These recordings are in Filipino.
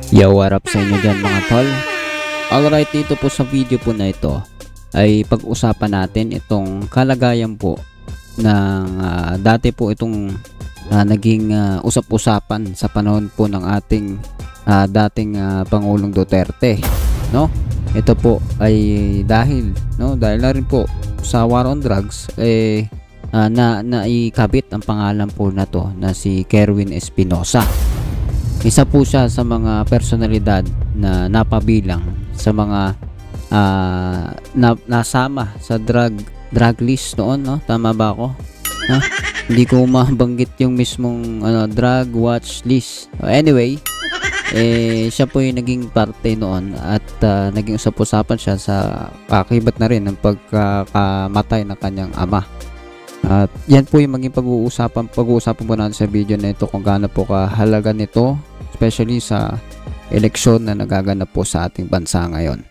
Yo, what up sa inyo dyan mga tol? Alright, dito po sa video po na ito ay pag-usapan natin itong kalagayan po ng dati po itong naging usap-usapan sa panahon po ng ating dating Pangulong Duterte, no? Ito po ay dahil na rin po sa war on drugs naikabit ang pangalan po na to na si Kerwin Espinosa. Isa po siya sa mga personalidad na napabilang sa mga nasama sa drug list noon, no? Tama ba ako? Hindi ko mabanggit yung mismong drug watch list. Anyway, siya po yung naging parte noon at naging usap-usapan siya sa kakibat na rin ng pagkakamatay ng kanyang ama. At yan po yung maging pag-uusapan po natin sa video na ito, kung gaano po kahalaga nito, especially sa eleksyon na nagaganap po sa ating bansa ngayon.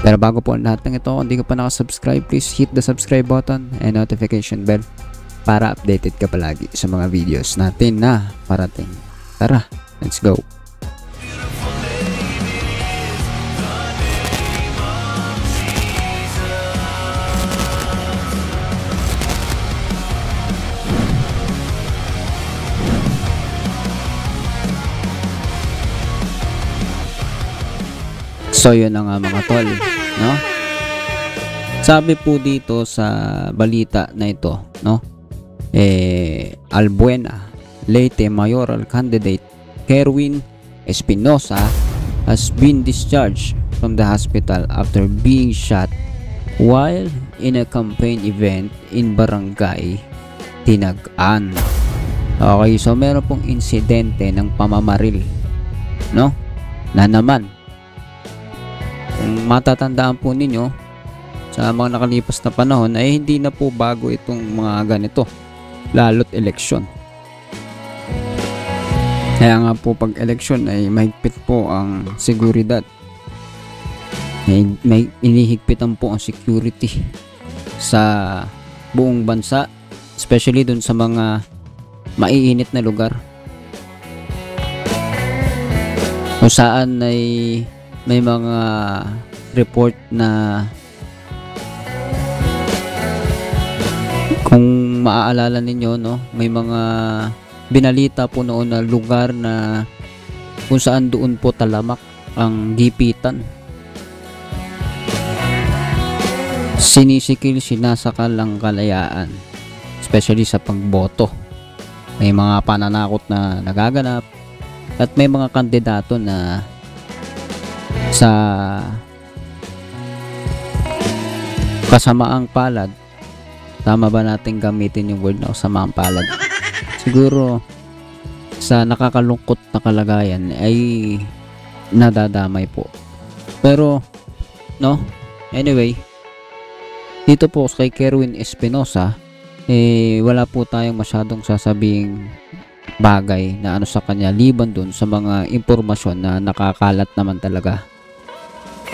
Pero bago po ang lahat ng ito, kung hindi ka pa nakasubscribe, please hit the subscribe button and notification bell para updated ka palagi sa mga videos natin na parating. Tara, let's go! So yun na nga mga tol, no? Sabi po dito sa balita na ito, no? Albuena Leyte mayoral candidate Kerwin Espinosa has been discharged from the hospital after being shot while in a campaign event in Barangay Tinagan. Okay, so meron pong insidente ng pamamaril, no? Na naman, kung matatandaan po ninyo sa mga nakalipas na panahon ay hindi na po bago itong mga ganito, lalo't eleksyon. Kaya nga po pag eleksyon ay mahigpit po ang seguridad, may inihigpitan po ang security sa buong bansa, especially dun sa mga maiinit na lugar kung saan ay may mga report na, kung maaalala ninyo, no, may mga binalita po noon na lugar na kung saan doon po talamak ang gipitan, sinisikil, sinasakal ang kalayaan, especially sa pagboto. May mga pananakot na nagaganap at may mga kandidato na sa kasamaang palad, tama ba natin gamitin yung word na kasamaang palad? Siguro sa nakakalungkot na kalagayan ay nadadamay po. Pero no, anyway, dito po kay Kerwin Espinosa wala po tayong masyadong sasabing bagay na sa kanya liban dun sa mga impormasyon na nakakalat naman talaga,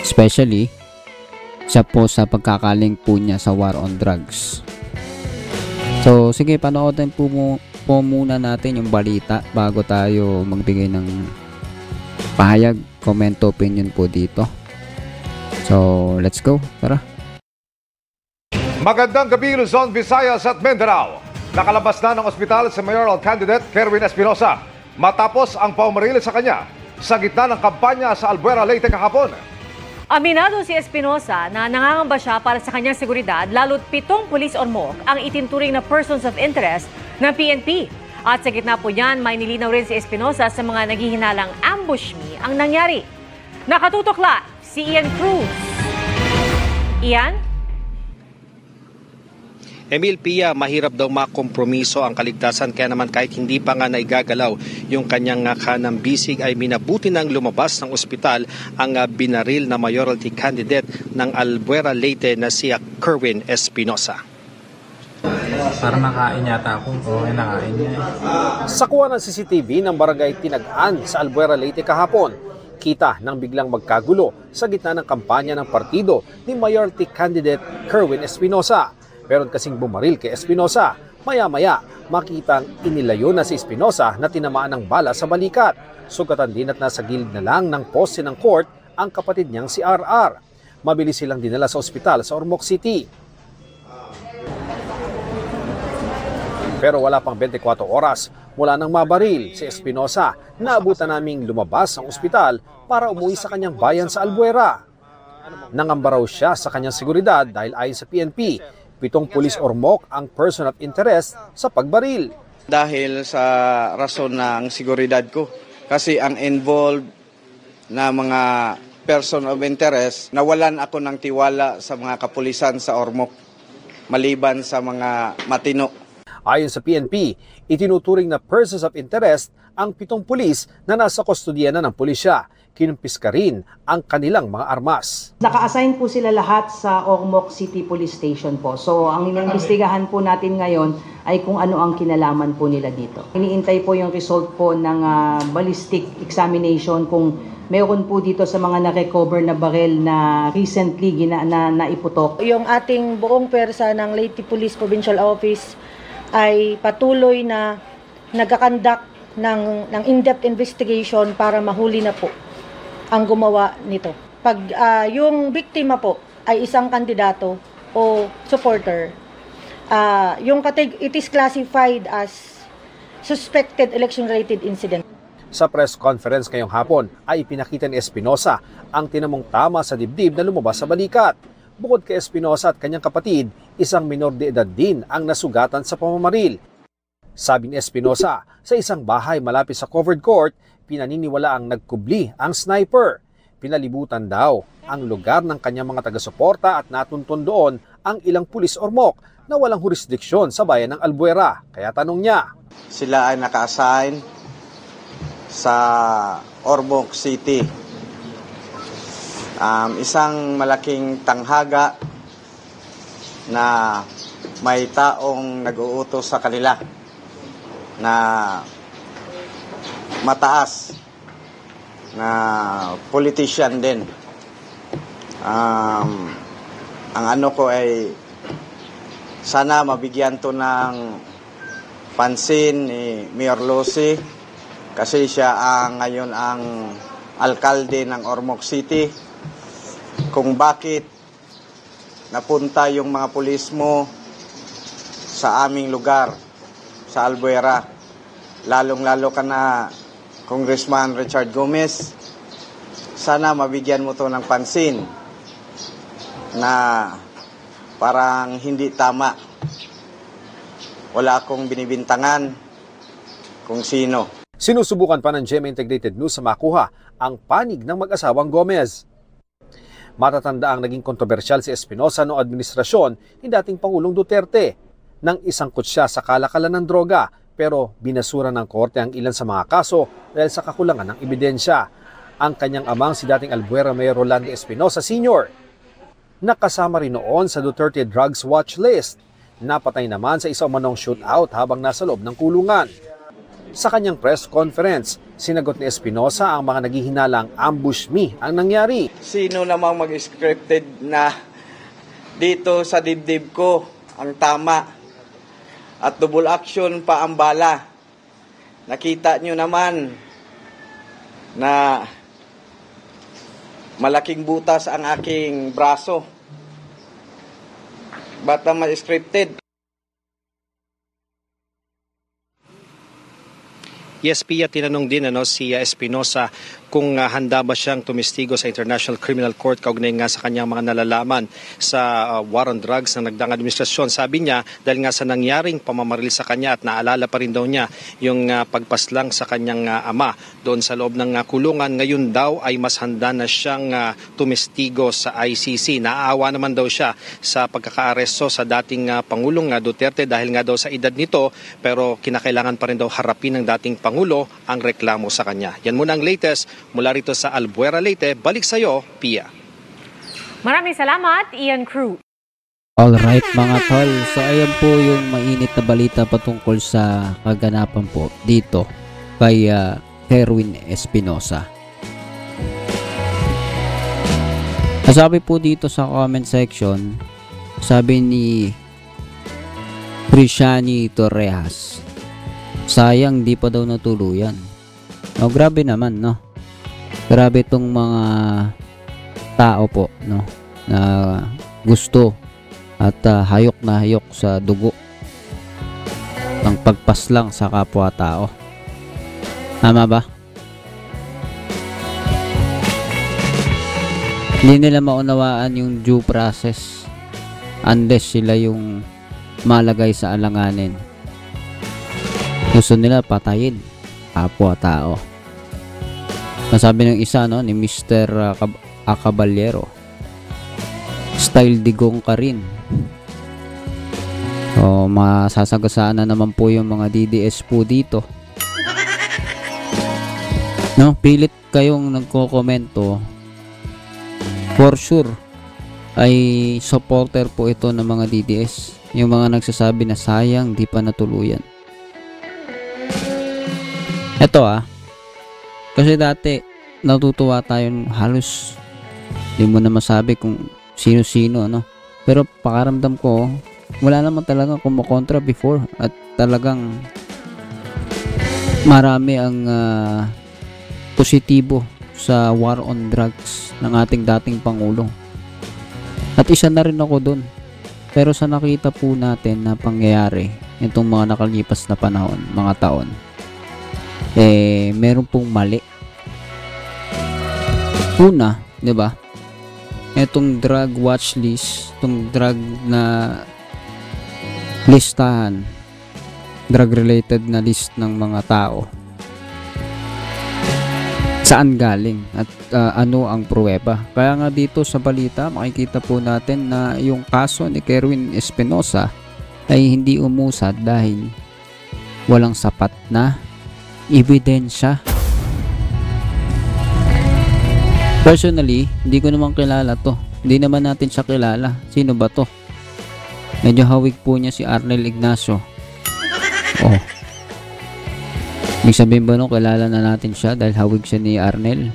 especially siya po sa pagkakaling po niya sa war on drugs. So sige, panoorin po muna natin yung balita bago tayo magbigay ng pahayag, comment, opinion po dito. So let's go, tara. Magandang gabi Luzon, Visayas at Mindanao. Nakalabas na ng ospital si mayoral candidate Kerwin Espinosa matapos ang paumaril sa kanya sa gitna ng kampanya sa Albuera, Leyte kahapon. Aminado si Espinosa na nangangamba siya para sa kanyang seguridad, lalo't 7 pulis ormoc ang itinturing na persons of interest ng PNP. At sa gitna po niyan, may nilinaw rin si Espinosa sa mga naghihinalang ambush me ang nangyari. Nakatutok live si Ian Cruz. Ian? Emil Pia, mahirap daw makompromiso ang kaligtasan, kaya naman kahit hindi pa nga naigagalaw yung kanyang kanang bisig ay minabuti nang lumabas ng ospital ang binaril na mayoralty candidate ng Albuera, Leyte na si Kerwin Espinosa. Para makain yata ako. Okay, nakain niya. Sa kuha ng CCTV ng Barangay Tinagan sa Albuera, Leyte kahapon, kita nang biglang magkagulo sa gitna ng kampanya ng partido ni mayoralty candidate Kerwin Espinosa. Meron kasing bumaril kay Espinosa Maya-maya, makitang inilayo na si Espinosa na tinamaan ng bala sa balikat. Sugatan din at nasa gilid na lang ng poste ng court ang kapatid niyang si RR. Mabilis silang dinala sa ospital sa Ormoc City. Pero wala pang 24 oras mula nang mabaril si Espinosa, naabutan naming lumabas ang ospital para umuwi sa kanyang bayan sa Albuera. Nangamba raw siya sa kanyang seguridad dahil ayon sa PNP, 7 pulis Ormoc ang person of interest sa pagbaril. Dahil sa rason ng seguridad ko. Kasi ang involved na mga person of interest, nawalan ako ng tiwala sa mga kapulisan sa Ormoc, maliban sa mga matino. Ayon sa PNP, itinuturing na persons of interest ang 7 pulis na nasa kustodiya na ng pulisya. Kinumpiska rin ang kanilang mga armas. Naka-assign po sila lahat sa Ormoc City Police Station po. So ang inimbestigahan po natin ngayon ay kung ano ang kinalaman po nila dito. Iniintay po yung result po ng ballistic examination kung meron po dito sa mga na-recover na baril na recently naiputok. Yung ating buong pwersa ng Leyte Police Provincial Office ay patuloy na nagkakandak ng in-depth investigation para mahuli na po ang gumawa nito. Pag yung biktima po ay isang kandidato o supporter, it is classified as suspected election-related incident. Sa press conference ngayong hapon ay ipinakita ni Espinosa ang tinamong tama sa dibdib na lumabas sa balikat. Bukod kay Espinosa at kanyang kapatid, isang minor de edad din ang nasugatan sa pamamaril. Sabi ni Espinosa, sa isang bahay malapit sa covered court, pinaniniwala ang nagkubli ang sniper. Pinalibutan daw ang lugar ng kanyang mga taga-suporta at natuntun doon ang ilang pulis Ormoc na walang jurisdiksyon sa bayan ng Albuera. Kaya tanong niya, Sila ay naka-assign sa Ormoc City. Isang malaking tanghaga na may taong nag-uutos sa kanila na mataas na politician din. Ang ano ko ay sana mabigyan to ng pansin ni Mayor Lucy kasi siya ngayon ang alkalde ng Ormoc City, kung bakit napunta yung mga pulis mo sa aming lugar sa Albuera, lalong-lalo ka na Congressman Richard Gomez. Sana mabigyan mo to ng pansin na parang hindi tama. Wala akong binibintangan kung sino. Sinusubukan pa ng GMA Integrated News sa makuha ang panig ng mag-asawang Gomez. Matatanda ang naging kontrobersyal si Espinosa noong administrasyon ni dating Pangulong Duterte nang isangkot siya sa kalakalan ng droga, pero binasura ng korte ang ilan sa mga kaso dahil sa kakulangan ng ebidensya. Ang kanyang amang si dating Albuera Mayor Rolando Espinosa Sr. nakasama rin noon sa Duterte Drugs Watch List. Napatay naman sa isang manong shootout habang nasa loob ng kulungan. Sa kanyang press conference, sinagot ni Espinosa ang mga naghihinalang ambush me ang nangyari. Sino namang mag-scripted na dito sa dibdib ko ang tama at double action pa ang bala? Nakita nyo naman na malaking butas ang aking braso. Ba't naman scripted? Yes, Pia, tinanong din si Espinosa kung handa ba siyang tumistigo sa International Criminal Court kaugnay nga sa kanyang mga nalalaman sa war on drugs ng nagdaang administrasyon. Sabi niya, dahil nga sa nangyaring pamamaril sa kanya at naalala pa rin daw niya yung pagpaslang sa kanyang ama doon sa loob ng kulungan, ngayon daw ay mas handa na siyang tumistigo sa ICC. Naaawa naman daw siya sa pagkakaaresto sa dating Pangulong Duterte dahil nga daw sa edad nito, pero kinakailangan pa rin daw harapin ng dating Pangulo ang reklamo sa kanya. Yan muna ang latest mula rito sa Albuera, Leyte. Balik sa iyo, Pia. Maraming salamat, Ian Cruz. Alright mga tol, so ayan po yung mainit na balita patungkol sa kaganapan po dito kay Kerwin Espinosa. Sabi po dito sa comment section, sabi ni Trishani Torrejas. Sayang di pa daw natuluyan. Oh, grabe naman, no? Grabe tong mga tao po, no? Na gusto at hayok na hayok sa dugo ng pagpaslang sa kapwa-tao. Tama ba? Hindi nila maunawaan yung due process unless sila yung malagay sa alanganin. Gusto nila patayin kapwa-tao. Nasabi ng isa, no, ni Mr. Acaballero, style digong ka rin. So, masasagasaan na naman po yung mga DDS po dito. No, pilit kayong nagko-komento. For sure ay supporter po ito ng mga DDS. Yung mga nagsasabi na sayang di pa natuluyan. Ito kasi dati natutuwa tayo, halos di mo na masabi kung sino-sino, no? Pero pakaramdam ko wala naman talaga kumukontra before at talagang marami ang positibo sa war on drugs ng ating dating Pangulo. At isa na rin ako dun. Pero sa nakita po natin na pangyayari itong mga nakalipas na panahon, mga taon, meron pong mali. Una, 'di ba? Itong drug watch list, itong drug na listahan, drug related na list ng mga tao. Saan galing at ano ang pruweba? Kaya nga dito sa balita makikita po natin na yung kaso ni Kerwin Espinosa ay hindi umusad dahil walang sapat na ebidensya. Personally, hindi ko naman kilala to. Hindi naman natin siya kilala. Sino ba to? Medyo hawig po niya si Arnel Ignacio. Oh. Ibig sabihin ba nung kilala na natin siya dahil hawig siya ni Arnel?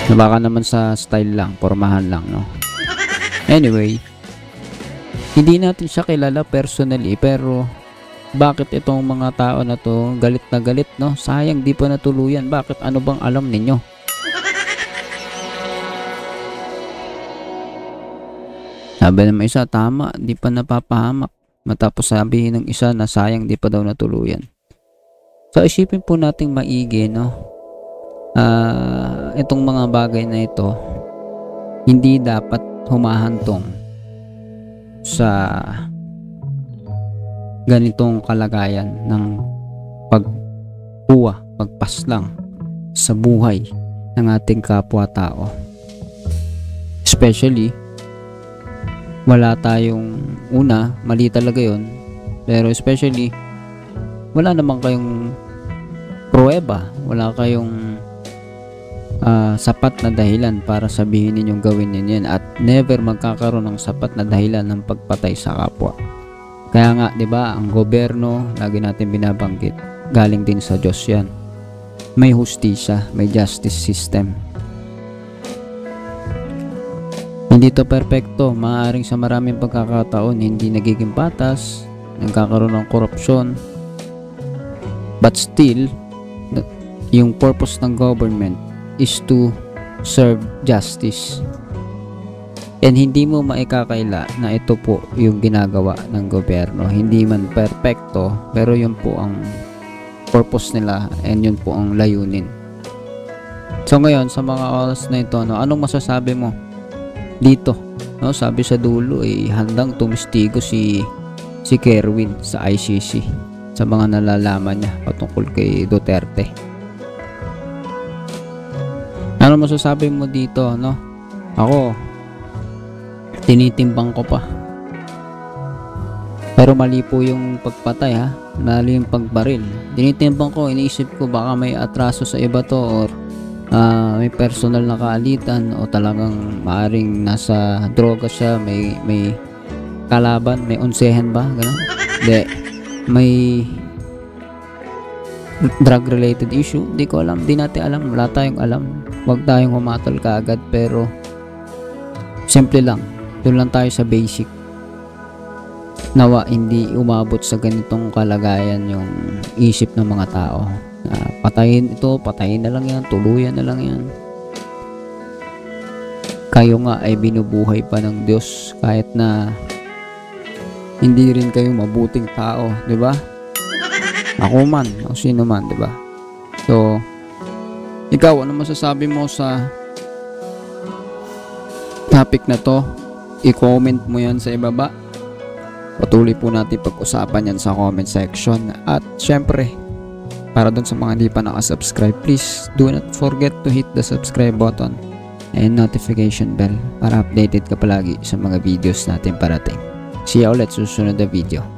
Baka naman sa style lang, pormahan lang, no? Anyway, hindi natin siya kilala personally, pero bakit itong mga tao na to galit na galit, no? Sayang di pa natuluyan. Bakit? Ano bang alam ninyo? Sabi naman isa, tama, di pa napapahamak. Matapos sabihin ng isa na sayang di pa daw natuluyan. So isipin po nating maigi, no? Itong mga bagay na ito hindi dapat humahantong sa ganitong kalagayan ng pagpaslang sa buhay ng ating kapwa-tao. Especially wala tayong, una, mali talaga yon, pero especially wala naman kayong pruweba, wala kayong sapat na dahilan para sabihin ninyong gawin ninyo yan, at never magkakaroon ng sapat na dahilan ng pagpatay sa kapwa. Kaya nga, 'di ba, ang gobyerno, lagi natin binabanggit, galing din sa Diyos yan. May hustisya, may justice system. Hindi to perfecto, maaaring sa maraming pagkakataon hindi nagiging patas, nagkakaroon ng korupsyon, but still yung purpose ng government is to serve justice, and hindi mo maikakaila na ito po yung ginagawa ng gobyerno. Hindi man perfecto, pero yun po ang purpose nila and yun po ang layunin. So ngayon, sa mga oras na ito, no, anong masasabi mo dito? No, sabi sa dulo handang tumistigo si Kerwin sa ICC sa mga nalalaman niya patungkol kay Duterte. Ano masasabi mo dito, no? Ako, tinitimbang ko pa. Pero mali po yung pagpatay, ha? Mali yung pagbaril. Tinitimbang ko, iniisip ko baka may atraso sa iba to, or may personal na kaalitan, o talagang maaring nasa droga siya, may kalaban, may onsehan ba, gano'n? Hindi, may drug related issue, di ko alam, di natin alam, wala tayong alam, wag tayong humatol kaagad, pero simple lang, doon lang tayo sa basic. nawa hindi umabot sa ganitong kalagayan yung isip ng mga tao. Patayin ito, patayin na lang yan, tuluyan na lang yan. Kayo nga ay binubuhay pa ng Diyos kahit na hindi rin kayo mabuting tao, di ba? Ako man, o sino man, di ba? So, ikaw, ano masasabi mo sa topic na to? I-comment mo yan sa ibaba. Patuloy po natin pag-usapan yan sa comment section. At syempre, para dun sa mga hindi pa nakasubscribe, please do not forget to hit the subscribe button and notification bell para updated ka palagi sa mga videos natin parating. See you ulit sa susunod na video.